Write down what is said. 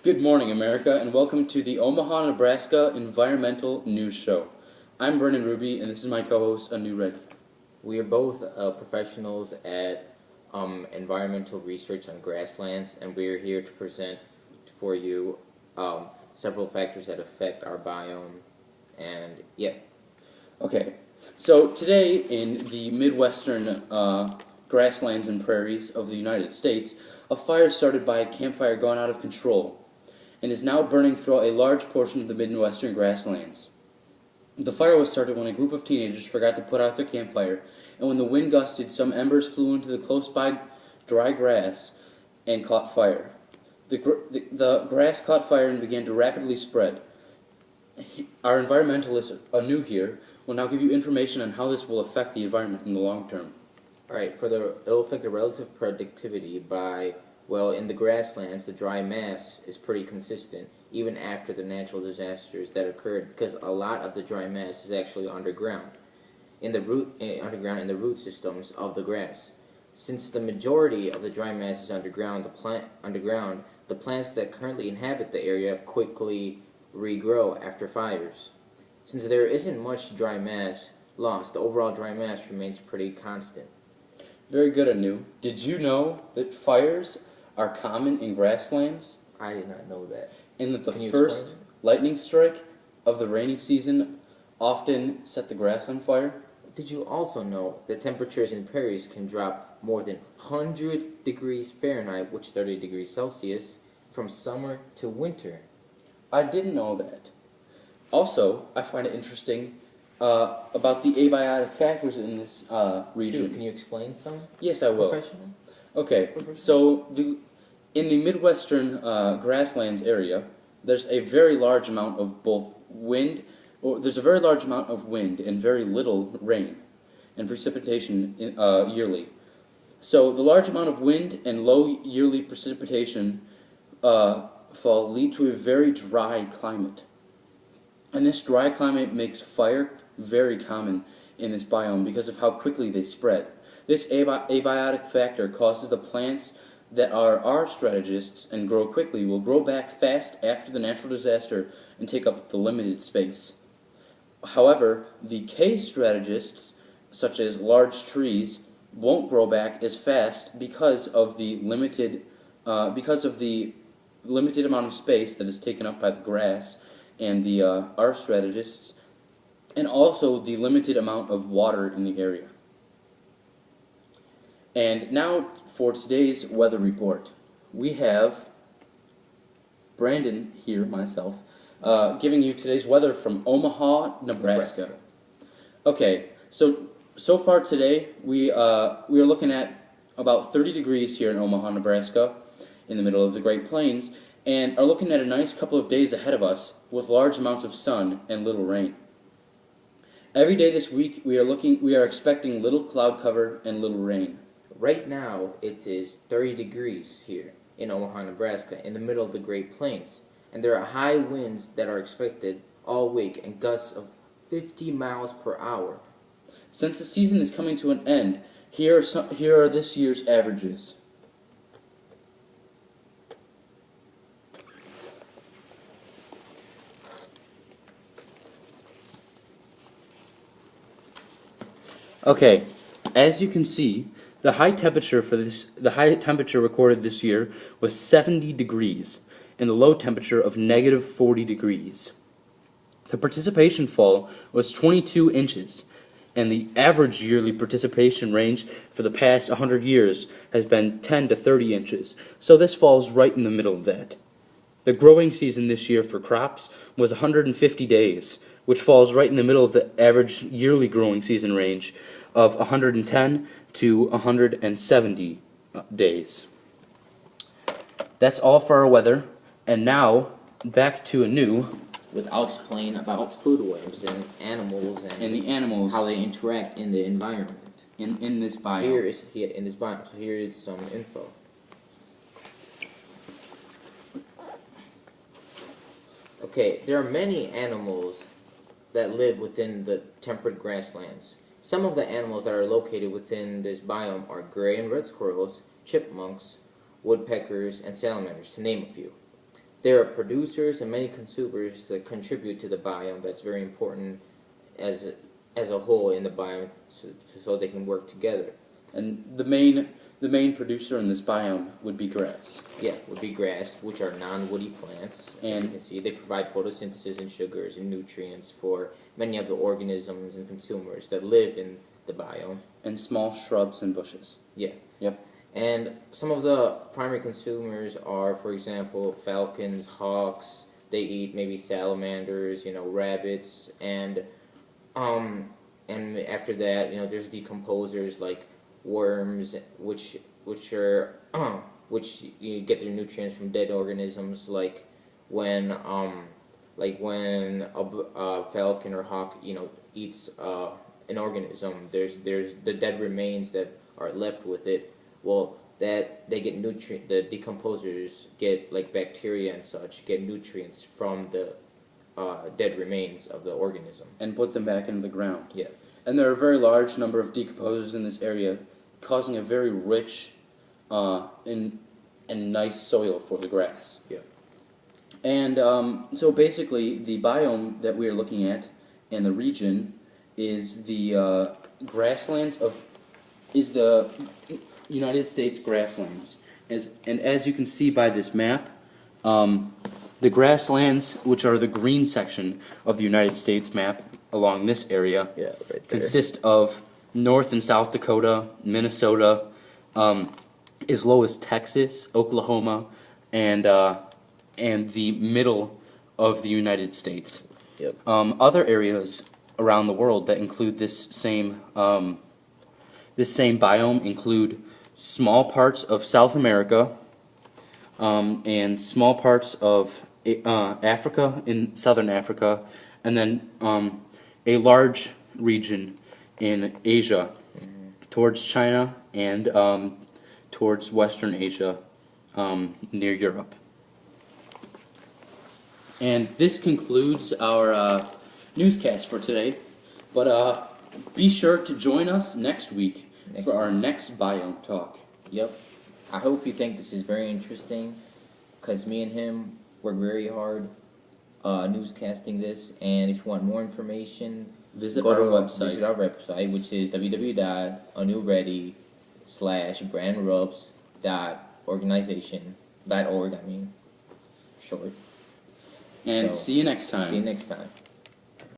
Good morning, America, and welcome to the Omaha, Nebraska Environmental News Show. I'm Brennan Ruby, and this is my co-host, Reddy. We are both professionals at environmental research on grasslands, and we are here to present for you several factors that affect our biome. And yeah. Okay, so today in the Midwestern grasslands and prairies of the United States, a fire started by a campfire gone out of control and is now burning throughout a large portion of the Midwestern grasslands. The fire was started when a group of teenagers forgot to put out their campfire, and when the wind gusted, some embers flew into the close-by dry grass and caught fire. The grass caught fire and began to rapidly spread. Our environmentalists anew here will now give you information on how this will affect the environment in the long term. Alright, it'll affect the relative productivity by, well, in the grasslands, the dry mass is pretty consistent, even after the natural disasters that occurred, because a lot of the dry mass is actually underground, in the root systems of the grass. Since the majority of the dry mass is underground, the plants that currently inhabit the area quickly regrow after fires. Since there isn't much dry mass lost, the overall dry mass remains pretty constant. Very good, Anu. Did you know that fires are common in grasslands? I did not know that. And that the first lightning strike of the rainy season often set the grass on fire? Did you also know that temperatures in prairies can drop more than 100 degrees Fahrenheit, which is 30 degrees Celsius, from summer to winter? I didn't know that. Also, I find it interesting about the abiotic factors in this region. Sure. Can you explain some? Yes, I will. Professional? Okay, so in the Midwestern grasslands area, there's a very large amount of wind and very little rain and precipitation yearly. So the large amount of wind and low yearly precipitation fall lead to a very dry climate. And this dry climate makes fire very common in this biome because of how quickly they spread. This abiotic factor causes the plants that are our strategists and grow quickly will grow back fast after the natural disaster and take up the limited space. However, the K strategists, such as large trees, won't grow back as fast because of the limited amount of space that is taken up by the grass and the our strategists, and also the limited amount of water in the area. And now for today's weather report. We have Brandon here, myself, giving you today's weather from Omaha, Nebraska. Okay, so far today we are looking at about 30 degrees here in Omaha, Nebraska, in the middle of the Great Plains, and are looking at a nice couple of days ahead of us with large amounts of sun and little rain. Every day this week we are expecting little cloud cover and little rain. Right now it is 30 degrees here in Omaha, Nebraska, in the middle of the Great Plains, and there are high winds that are expected all week and gusts of 50 miles per hour. Since the season is coming to an end, here are this year's averages. Okay, as you can see, the high temperature recorded this year was 70 degrees, and the low temperature of negative 40 degrees. The participation fall was 22 inches, and the average yearly participation range for the past 100 years has been 10 to 30 inches, so this falls right in the middle of that. The growing season this year for crops was 150 days, which falls right in the middle of the average yearly growing season range of 110 to 170 days. That's all for our weather, and now back to Anu. I'll explain about food webs and animals and how they interact in the environment. In this biome. In this biome. So here is some info. Okay, there are many animals that live within the temperate grasslands. Some of the animals that are located within this biome are gray and red squirrels, chipmunks, woodpeckers, and salamanders, to name a few. there are producers and many consumers that contribute to the biome. That's very important as a whole in the biome, so they can work together. And the main producer in this biome would be grass. Yeah, would be grass, which are non-woody plants. And you can see they provide photosynthesis and sugars and nutrients for many of the organisms and consumers that live in the biome. And small shrubs and bushes. Yeah. Yep. And some of the primary consumers are, for example, falcons, hawks. They eat maybe salamanders, rabbits, and after that, there's decomposers like worms, which are which you get their nutrients from dead organisms, like when a falcon or hawk eats an organism. There's the dead remains that are left with it. Well, that they get the decomposers get, like bacteria and such, get nutrients from the dead remains of the organism And put them back into the ground. Yeah. And there are a very large number of decomposers in this area, causing a very rich and nice soil for the grass. Yeah. And so basically, the biome that we are looking at in the region is the grasslands is the United States grasslands. And as you can see by this map, the grasslands, which are the green section of the United States map along this area, Yeah, right there. consist of North and South Dakota, Minnesota, as low as Texas, Oklahoma, and the middle of the United States. Yep. Other areas around the world that include this same biome include small parts of South America, and small parts of Africa, in southern Africa, and then a large region in Asia, towards China and towards Western Asia, near Europe. And this concludes our newscast for today. But be sure to join us next week for our next biome talk. Yep. I hope you think this is very interesting, because me and him work very hard newscasting this. And if you want more information, Visit go our to website. Visit our website, which is www.anewreddy/brandrubs.organization.org. For short. And So, see you next time. See you next time.